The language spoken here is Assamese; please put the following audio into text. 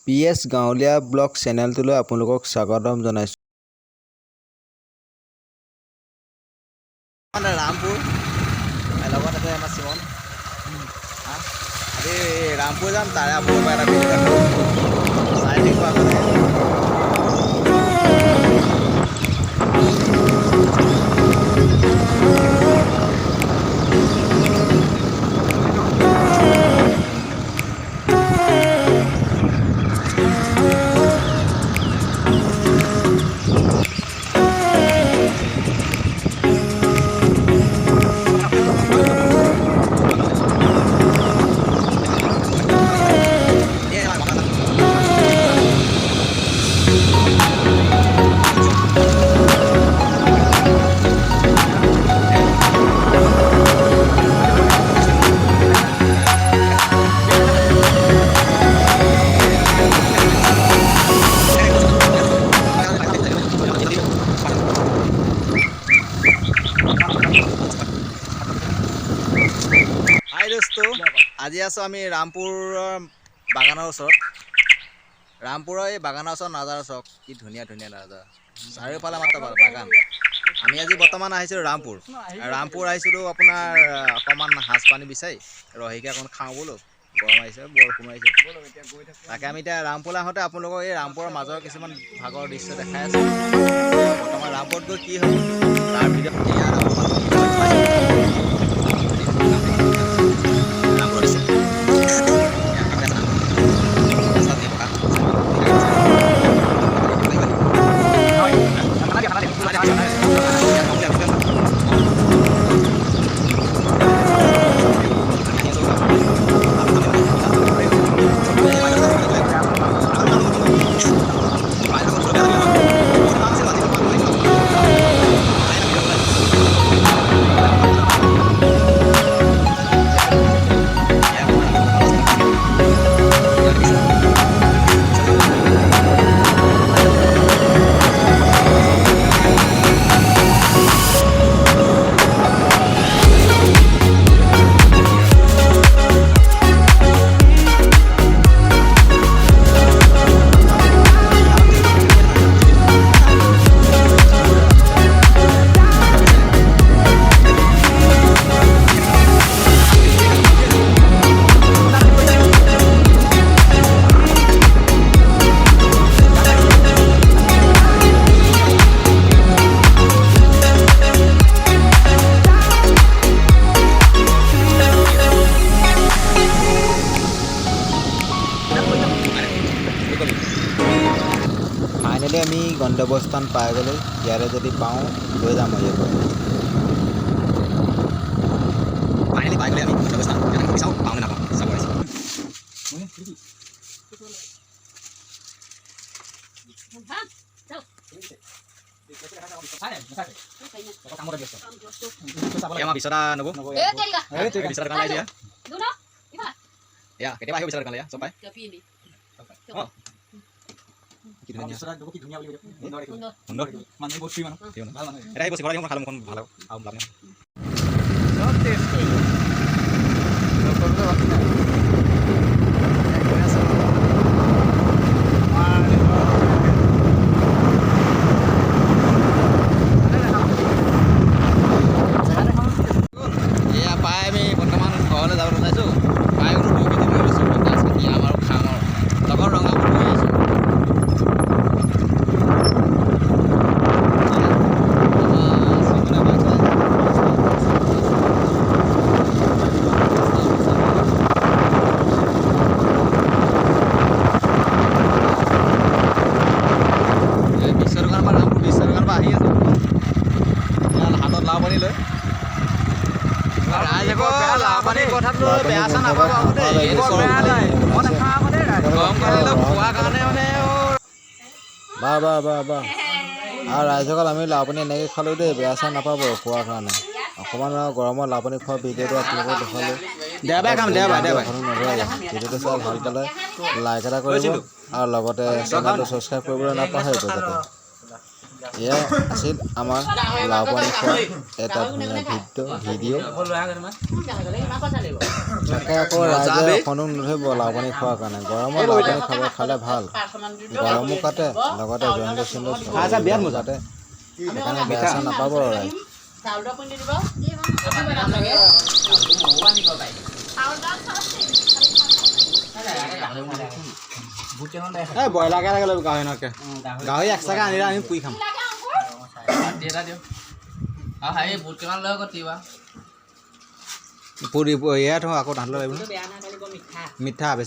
PS গাঁৱলীয়া ব্লগ চেনেলটোলৈ আপোনালোকক স্বাগতম জনাইছোঁ। ৰামপুৰ লগত আছে আমাৰ চিমন। আজি ৰামপুৰ যাম, তাৰে আপোনালোকৰ এটা ভিডিঅ' দেখাম, চাই থাকিব আগতে। হাই দোস্ত, আজি আছোঁ আমি ৰামপুৰৰ বাগানৰ ওচৰত। ৰামপুৰৰ এই বাগানৰ ওচৰত নাজাৰা চাওক, কি ধুনীয়া ধুনীয়া নাজাৰা, চাৰিওফালে মাত্ৰ বাগান। আমি আজি বৰ্তমান আহিছিলোঁ ৰামপুৰ আহিছিলোঁ আপোনাৰ অকণমান সাজ পানী বিচাৰি, ৰহিকে অকণ খাওঁ বোলো, গৰম আহিছে, বৰষুণ আহিছে। তাকে আমি এতিয়া ৰামপুৰলৈ আহোঁতে আপোনালোকক এই ৰামপুৰৰ মাজৰ কিছুমান ভাগৰ দৃশ্য দেখাই আছোঁ। বৰ্তমান ৰামপুৰত গৈ কি হ'ব তাৰ ভিডিঅ' ফাইনেলি আমি গন্তব্যস্থান পাই গ'লোঁ। ইয়াৰে যদি পাওঁ লৈ যাম আৰু ইয়াৰ পৰা। ফাইনেলি পাই গ'লে আমি গন্তব্যস্থান চাওঁ, পাওঁ নে নাপাওঁ চাব আহিছোঁ। আমাৰ বিচনা নব বিচনা দোকান এতিয়া কেতিয়াবা আহিব বিচনা দোকানলৈ চব পাই। আৰু ৰাইজসকল আমি লাও পানী এনেকৈ খালোঁ দেই, বেয়া চেয়া নাপাব খোৱাৰ কাৰণে। অকণমান গৰমত লাও পানী খোৱা ভিডিঅ'টো আপোনালোকক দেখালোঁ। ভিডিঅ'টো চাই ভাল পালে লাইক এটা কৰিব আৰু লগতে চেনেলটো ছাবস্ক্ৰাইব কৰিবলৈ নাপাহৰিব যাতে। এয়া আছিল আমাৰ লাওপানী খোৱা এটা ধুনীয়া ভিডিঅ' তাকে আকৌ ৰাইজে অকণো নধৰিব লাওপানী খোৱাৰ কাৰণে গৰমত লাওপানী খালে ভাল গৰমো কাটে লগতে জণ্ডিছ কাটে সেইকাৰণে বেয়া চেয়া নাপাব আৰু ৰাইজ ব্ৰইলাৰকে লাগে ল'ব গাহৰি নকে গাহৰি এক্সট্ৰাকে আনিলে আমি পুৰি খাম পুৰি এয়া থওঁ আকৌ তাহাঁতলৈ লাগিব মিঠা বেছি